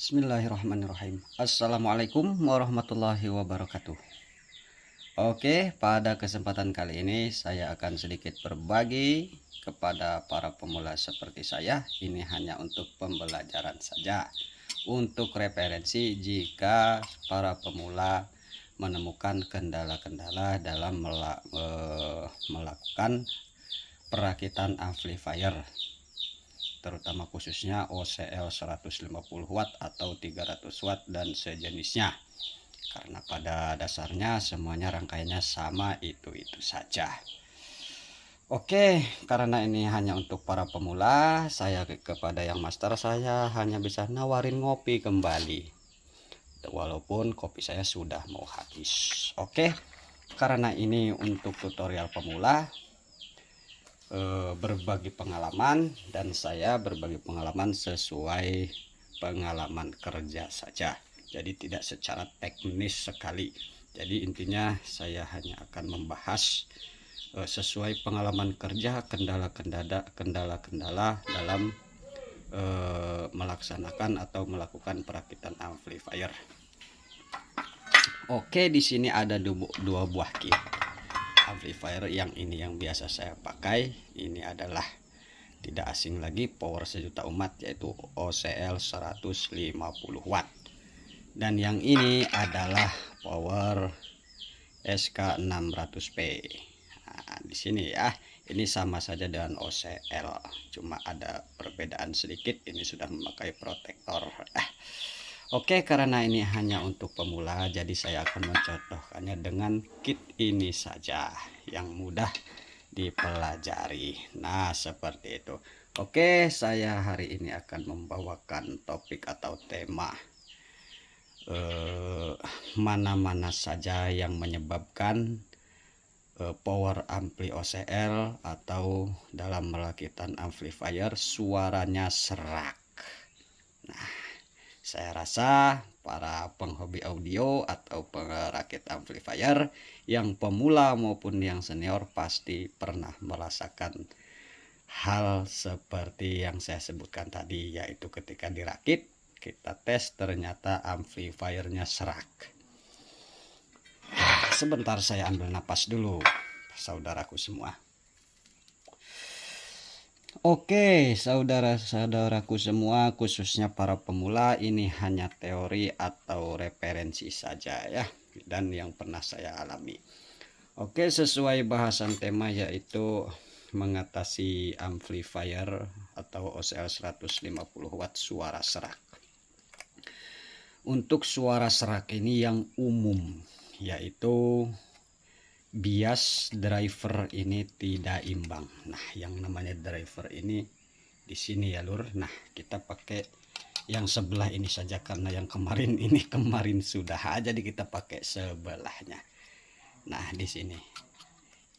Bismillahirrahmanirrahim. Assalamualaikum warahmatullahi wabarakatuh. Oke, pada kesempatan kali ini saya akan sedikit berbagi kepada para pemula seperti saya. Ini hanya untuk pembelajaran saja, untuk referensi jika para pemula menemukan kendala-kendala dalam melakukan perakitan amplifier, terutama khususnya OCL 150 watt atau 300 watt dan sejenisnya, karena pada dasarnya semuanya rangkaiannya sama, itu saja. Oke, karena ini hanya untuk para pemula, saya kepada yang master saya hanya bisa nawarin ngopi kembali, walaupun kopi saya sudah mau habis. Oke, karena ini untuk tutorial pemula, berbagi pengalaman, dan saya berbagi pengalaman sesuai pengalaman kerja saja, jadi tidak secara teknis sekali. Jadi intinya saya hanya akan membahas sesuai pengalaman kerja, kendala-kendala dalam melaksanakan atau melakukan perakitan amplifier. Oke, di sini ada dua buah kit amplifier. Yang ini yang biasa saya pakai, ini adalah tidak asing lagi, power sejuta umat, yaitu OCL 150 watt. Dan yang ini adalah power SK 600P. Nah, di sini ya, ini sama saja dengan OCL, cuma ada perbedaan sedikit, ini sudah memakai protektor. Oke, karena ini hanya untuk pemula, jadi saya akan mencontohkannya dengan kit ini saja yang mudah dipelajari. Nah, seperti itu. Oke, saya hari ini akan membawakan topik atau tema mana-mana saja yang menyebabkan power ampli OCL atau dalam merakitan amplifier suaranya serak. Nah, saya rasa para penghobi audio atau perakit amplifier yang pemula maupun yang senior pasti pernah merasakan hal seperti yang saya sebutkan tadi, yaitu ketika dirakit, kita tes ternyata amplifiernya serak. Sebentar, saya ambil napas dulu, saudaraku semua. Oke, saudara-saudaraku semua, khususnya para pemula, ini hanya teori atau referensi saja ya, dan yang pernah saya alami. Oke, sesuai bahasan tema yaitu mengatasi amplifier atau OCL 150 watt suara serak. Untuk suara serak ini yang umum, yaitu bias driver ini tidak imbang. Nah, yang namanya driver ini di sini ya lur. Nah, kita pakai yang sebelah ini saja karena yang kemarin ini sudah, jadi kita pakai sebelahnya. Nah, di sini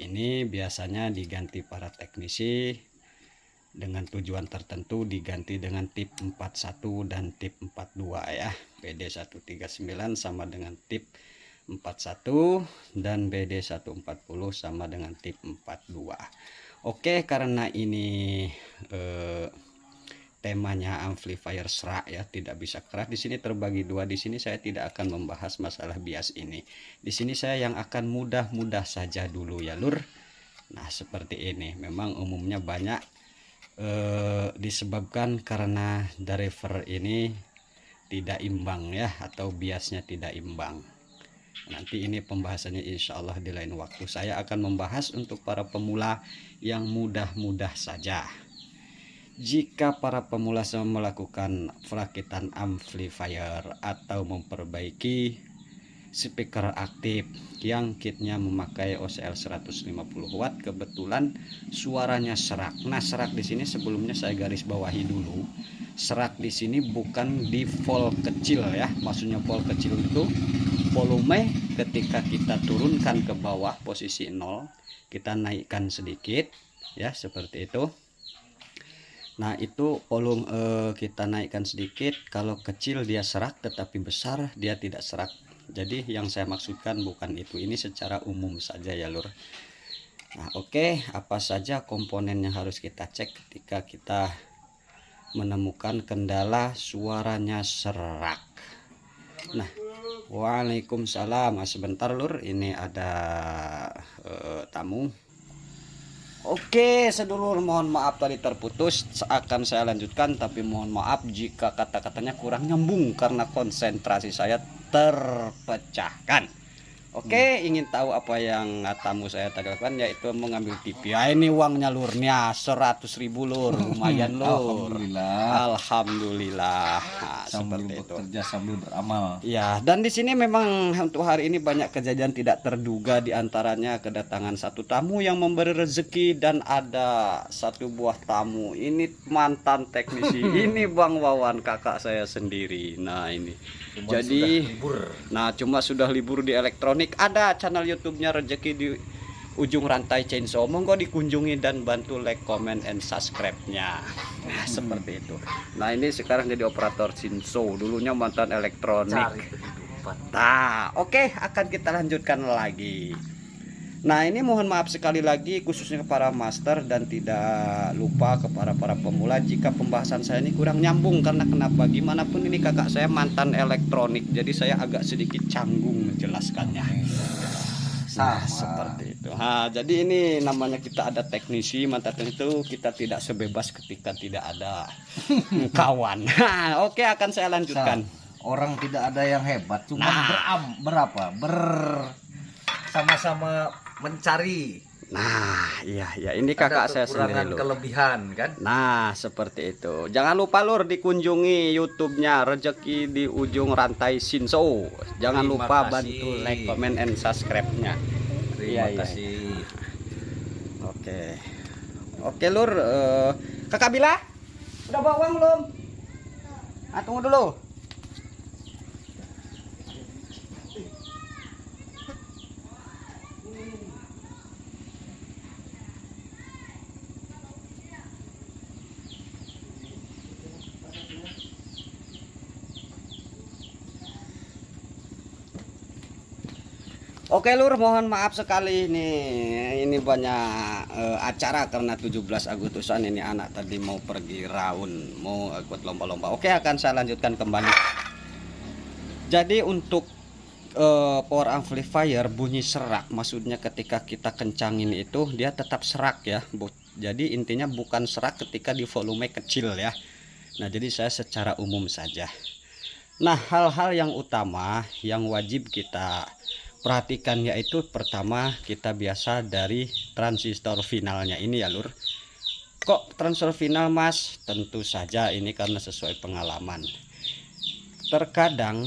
ini biasanya diganti para teknisi dengan tujuan tertentu, diganti dengan tip 41 dan tip 42 ya. PD 139 sama dengan tip 41 dan BD 140 sama dengan tip 42. Oke, karena ini temanya amplifier serak ya, tidak bisa keras. Di sini terbagi dua. Di sini saya tidak akan membahas masalah bias ini. Di sini saya yang akan mudah-mudah saja dulu ya lur. Nah, seperti ini. Memang umumnya banyak disebabkan karena driver ini tidak imbang ya, atau biasnya tidak imbang. Nanti ini pembahasannya insya Allah di lain waktu. Saya akan membahas untuk para pemula yang mudah-mudah saja. Jika para pemula melakukan perakitan amplifier atau memperbaiki speaker aktif yang kitnya memakai OCL 150 watt, kebetulan suaranya serak. Nah, serak di sini sebelumnya saya garis bawahi dulu. Serak di sini bukan di volt kecil ya. Maksudnya volt kecil itu volume ketika kita turunkan ke bawah posisi 0, kita naikkan sedikit ya, seperti itu. Nah, itu volume kita naikkan sedikit. Kalau kecil dia serak, tetapi besar dia tidak serak. Jadi yang saya maksudkan bukan itu, ini secara umum saja ya lur. Nah, oke, apa saja komponen yang harus kita cek ketika kita menemukan kendala suaranya serak. Nah, waalaikumsalam. Sebentar lur, ini ada tamu. Oke sedulur, mohon maaf tadi terputus, akan saya lanjutkan, tapi mohon maaf jika kata-katanya kurang nyambung karena konsentrasi saya terpecahkan. Oke, ingin tahu apa yang tamu saya tadi lakukan, yaitu mengambil TV. Ini uangnya lurnya 100.000 lur, lumayan lur. Alhamdulillah. Nah, Sambil seperti itu. bekerja sambil beramal. Ya, dan di sini memang untuk hari ini banyak kejadian tidak terduga, diantaranya kedatangan satu tamu yang memberi rezeki dan ada satu buah tamu. Ini mantan teknisi. Ini Bang Wawan, kakak saya sendiri. Nah ini. Jadi, cuma sudah libur di elektronik. Ada channel YouTube-nya Rezeki di Ujung Rantai Chainsaw. Monggo dikunjungi dan bantu like, comment, and subscribe-nya. Nah, seperti itu. Nah, ini sekarang jadi operator chainsaw. Dulunya mantan elektronik. Nah, oke, akan kita lanjutkan lagi. Nah, ini mohon maaf sekali lagi khususnya para master dan tidak lupa kepada para pemula jika pembahasan saya ini kurang nyambung. Karena kenapa? Gimana pun ini kakak saya mantan elektronik, jadi saya agak sedikit canggung menjelaskannya. Nah, seperti itu. Nah, jadi ini namanya kita ada teknisi, mantan itu kita tidak sebebas ketika tidak ada kawan. Nah, oke, akan saya lanjutkan. Orang tidak ada yang hebat, cuma sama-sama mencari. Nah, iya ini kakak saya sendiri lur. Kelebihan kan. Nah, seperti itu. Jangan lupa lur dikunjungi YouTube-nya Rezeki di Ujung Rantai Chainsaw. Jangan lupa bantu like, comment, and subscribe-nya. Terima kasih. Oke lur, kakak Bila udah bawa uang belum? Ah, tunggu dulu. Oke lur, mohon maaf sekali ini banyak acara karena 17 Agustusan ini anak tadi mau pergi raun, mau ikut lomba-lomba. Oke, akan saya lanjutkan kembali. Jadi untuk power amplifier bunyi serak, maksudnya ketika kita kencangin itu dia tetap serak ya. Jadi intinya bukan serak ketika di volume kecil ya. Nah, jadi saya secara umum saja. Nah, hal-hal yang utama yang wajib kita perhatikan yaitu pertama kita biasa dari transistor finalnya ini ya lur. Kok transistor final mas? Tentu saja ini karena sesuai pengalaman. Terkadang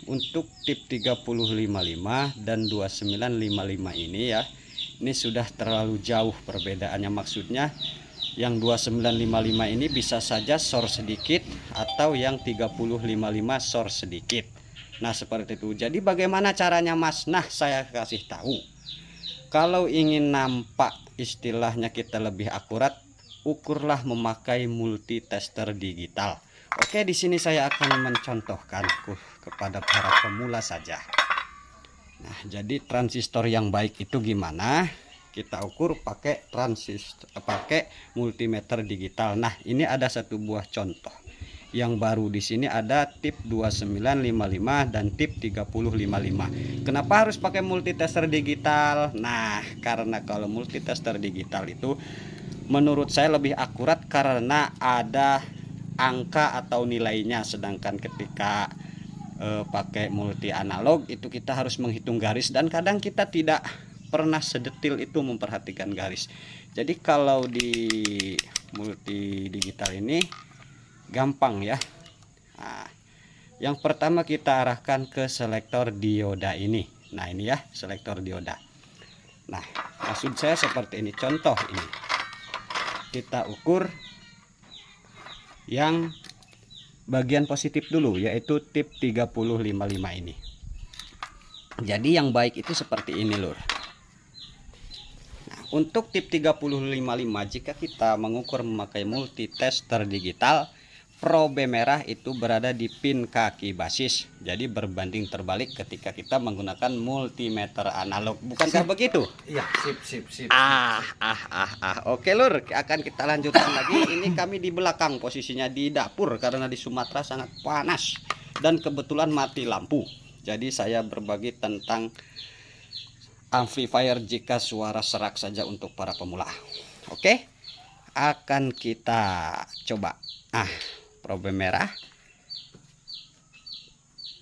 untuk tip 3055 dan 2955 ini ya, ini sudah terlalu jauh perbedaannya. Maksudnya yang 2955 ini bisa saja short sedikit atau yang 3055 short sedikit. Nah, seperti itu. Jadi bagaimana caranya mas? Nah, saya kasih tahu. Kalau ingin nampak istilahnya kita lebih akurat, ukurlah memakai multitester digital. Oke, di sini saya akan mencontohkan kepada para pemula saja. Nah, jadi transistor yang baik itu gimana? Kita ukur pakai multimeter digital. Nah, ini ada satu buah contoh. Yang baru di sini ada tip 2955 dan tip 3055. Kenapa harus pakai multitester digital? Nah, karena kalau multitester digital itu menurut saya lebih akurat karena ada angka atau nilainya, sedangkan ketika pakai multi analog itu kita harus menghitung garis dan kadang kita tidak pernah sedetil itu memperhatikan garis. Jadi kalau di multi digital ini gampang ya. Nah, yang pertama kita arahkan ke selektor dioda ini. Nah, ini ya selektor dioda. Nah, maksud saya seperti ini. Contoh ini kita ukur yang bagian positif dulu, yaitu tip 3055 ini. Jadi yang baik itu seperti ini lur. Nah, untuk tip 3055 jika kita mengukur memakai multitester digital, probe merah itu berada di pin kaki basis. Jadi berbanding terbalik ketika kita menggunakan multimeter analog. Bukankah begitu? Iya, sip. Oke lur, akan kita lanjutkan lagi. Ini kami di belakang posisinya di dapur karena di Sumatera sangat panas dan kebetulan mati lampu. Jadi saya berbagi tentang amplifier jika suara serak saja untuk para pemula. Oke, akan kita coba. Probe merah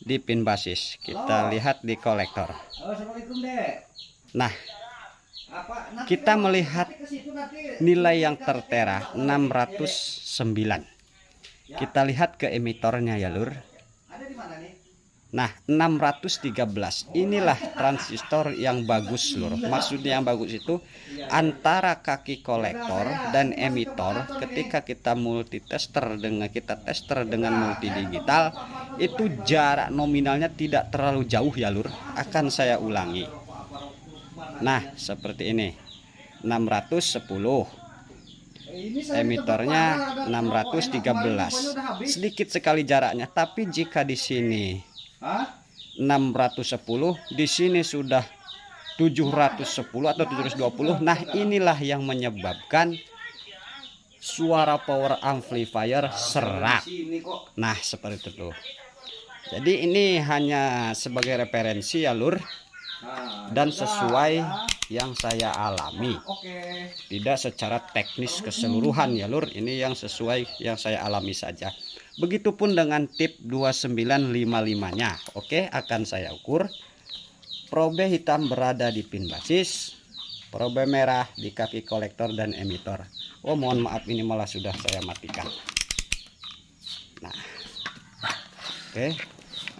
di pin basis. Kita lihat di kolektor. Assalamualaikum, Dek. Nah, kita melihat nilai yang tertera 609. Kita lihat ke emitornya ya lur. Nah, 613 inilah transistor yang bagus lur. Maksudnya yang bagus itu antara kaki kolektor dan emitor. Ketika kita multitester dengan tester dengan multidigital, itu jarak nominalnya tidak terlalu jauh ya lur. Akan saya ulangi. Nah, seperti ini. 610. Emitornya 613. Sedikit sekali jaraknya, tapi jika di sini 610, di sini sudah 710 atau 720. Nah, inilah yang menyebabkan suara power amplifier serak. Nah, seperti itu tuh. Jadi ini hanya sebagai referensi ya lur, dan sesuai yang saya alami. Tidak secara teknis keseluruhan ya lur, ini yang sesuai yang saya alami saja. Begitupun dengan tip 2955-nya. Oke, akan saya ukur. Probe hitam berada di pin basis, probe merah di kaki kolektor dan emitor. Oh, mohon maaf, ini malah sudah saya matikan. Nah, oke.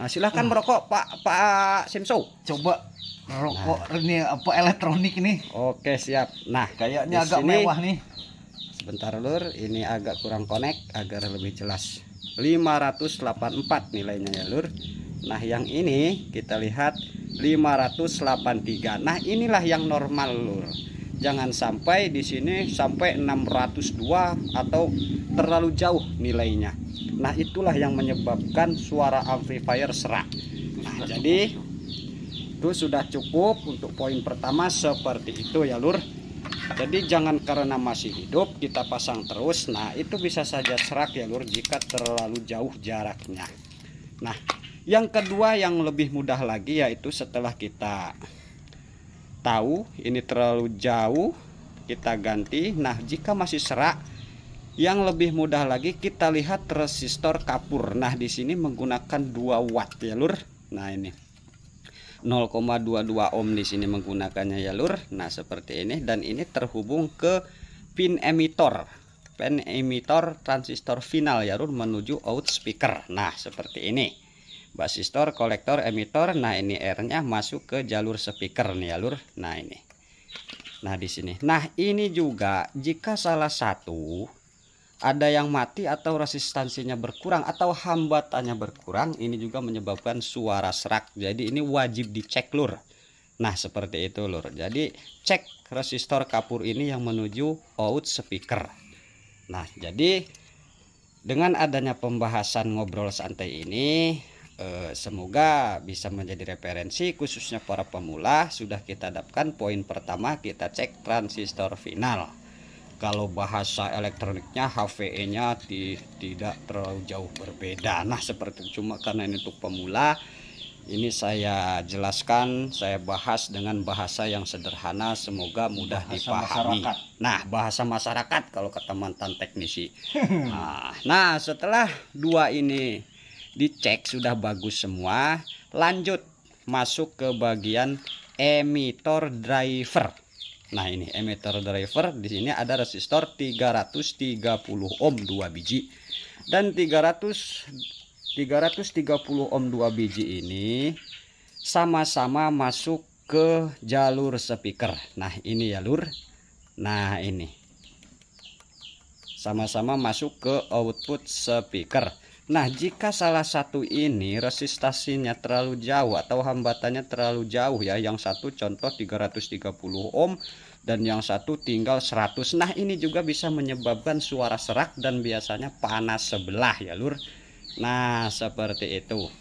Nah, silahkan merokok Pak Simso. Coba rokok ini apa elektronik ini. Oke, siap. Nah, Kayaknya agak mewah nih. Sebentar lur, ini agak kurang connect agar lebih jelas. 584 nilainya ya lur. Nah, yang ini kita lihat 583. Nah, inilah yang normal lur. Jangan sampai di sini sampai 602 atau terlalu jauh nilainya. Nah, itulah yang menyebabkan suara amplifier serak. Nah, jadi itu sudah cukup untuk poin pertama seperti itu ya lur. Jadi jangan karena masih hidup kita pasang terus. Nah, itu bisa saja serak ya lur jika terlalu jauh jaraknya. Nah, yang kedua yang lebih mudah lagi yaitu setelah kita tahu ini terlalu jauh, kita ganti. Nah, jika masih serak, yang lebih mudah lagi kita lihat resistor kapur. Nah, di sini menggunakan 2 watt ya lur. Nah, ini 0,22 ohm di sini menggunakannya ya lur. Nah, seperti ini, dan ini terhubung ke pin emitor. Pin emitor transistor final ya lur menuju out speaker. Nah, seperti ini. Basistor, kolektor, emitor. Nah, ini R-nya masuk ke jalur speaker nih ya lur. Nah, ini. Nah, di sini. Nah, ini juga jika salah satu ada yang mati atau resistansinya berkurang atau hambatannya berkurang, ini juga menyebabkan suara serak. Jadi ini wajib dicek lur. Nah, seperti itu lur. Jadi cek resistor kapur ini yang menuju out speaker. Nah, jadi dengan adanya pembahasan ngobrol santai ini, semoga bisa menjadi referensi khususnya para pemula. Sudah kita dapatkan poin pertama, kita cek transistor final. Kalau bahasa elektroniknya HVE-nya tidak terlalu jauh berbeda. Nah, seperti itu. Cuma karena ini untuk pemula, ini saya jelaskan, saya bahas dengan bahasa yang sederhana, semoga mudah dipahami. Masyarakat. Nah, bahasa masyarakat kalau kata mantan teknisi. Nah, setelah 2 ini dicek sudah bagus semua, lanjut masuk ke bagian emitor driver. Nah, ini emitter driver, di sini ada resistor 330 ohm 2 biji dan 330 ohm 2 biji ini sama-sama masuk ke jalur speaker. Nah, ini ya lur. Nah, ini sama-sama masuk ke output speaker. Nah, jika salah satu ini resistansinya terlalu jauh atau hambatannya terlalu jauh ya, yang satu contoh 330 ohm dan yang satu tinggal 100. Nah ini juga bisa menyebabkan suara serak dan biasanya panas sebelah ya lur. Nah seperti itu.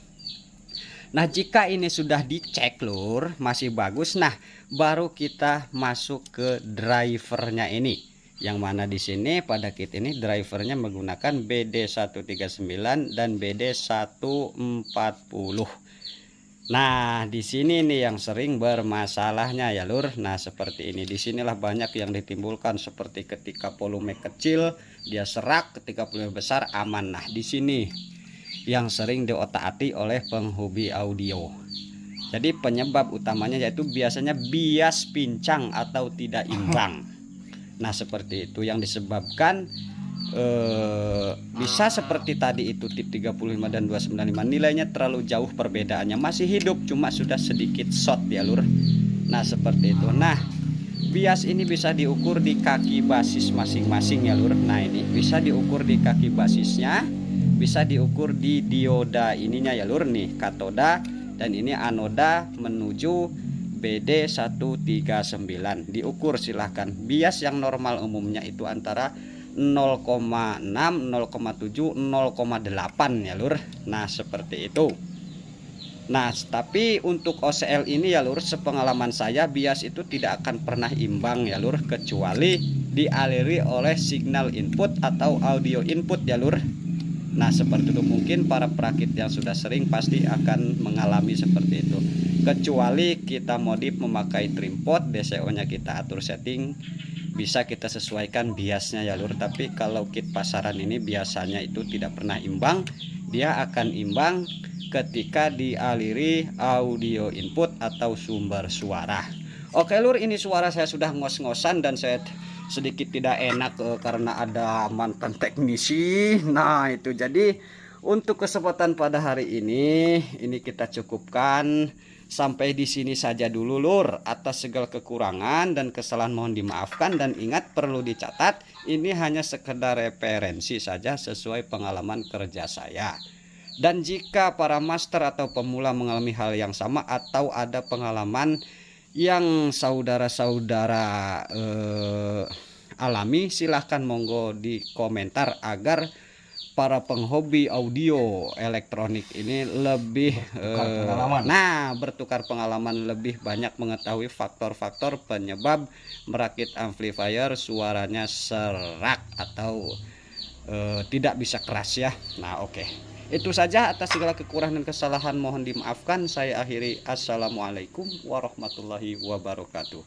Nah jika ini sudah dicek lur masih bagus, nah baru kita masuk ke drivernya ini, yang mana di sini pada kit ini drivernya menggunakan BD139 dan BD140. Nah, di sini nih yang sering bermasalahnya ya lur. Nah, seperti ini. Disinilah banyak yang ditimbulkan, seperti ketika volume kecil dia serak, ketika volume besar aman. Nah, di sini yang sering diotak-atik oleh penghobi audio. Jadi penyebab utamanya yaitu biasanya bias pincang atau tidak imbang. Nah, seperti itu yang disebabkan bisa seperti tadi itu tip 35 dan 295 nilainya terlalu jauh perbedaannya, masih hidup cuma sudah sedikit short ya lur. Nah seperti itu. Nah bias ini bisa diukur di kaki basis masing-masing ya lur. Nah ini bisa diukur di kaki basisnya, bisa diukur di dioda ininya ya lur, nih katoda, dan ini anoda menuju BD139. Diukur silahkan. Bias yang normal umumnya itu antara 0,6, 0,7, 0,8 ya lur. Nah seperti itu. Nah tapi untuk OCL ini ya lur, sepengalaman saya bias itu tidak akan pernah imbang ya lur, kecuali dialiri oleh signal input atau audio input ya lur. Nah seperti itu, mungkin para perakit yang sudah sering pasti akan mengalami seperti itu, kecuali kita modif memakai trim pot, DCO nya kita atur setting, bisa kita sesuaikan biasnya ya lur. Tapi kalau kit pasaran ini biasanya itu tidak pernah imbang, dia akan imbang ketika dialiri audio input atau sumber suara. Oke lur, ini suara saya sudah ngos-ngosan dan saya sedikit tidak enak karena ada mantan teknisi. Nah itu, jadi untuk kesempatan pada hari ini kita cukupkan sampai di sini saja dulu lur. Atas segala kekurangan dan kesalahan mohon dimaafkan, dan ingat perlu dicatat ini hanya sekedar referensi saja sesuai pengalaman kerja saya. Dan jika para master atau pemula mengalami hal yang sama atau ada pengalaman yang saudara-saudara alami, silahkan monggo di komentar agar para penghobi audio elektronik ini lebih bertukar pengalaman, lebih banyak mengetahui faktor-faktor penyebab merakit amplifier suaranya serak atau tidak bisa keras ya. Nah oke. Itu saja, atas segala kekurangan dan kesalahan mohon dimaafkan. Saya akhiri. Assalamualaikum warahmatullahi wabarakatuh.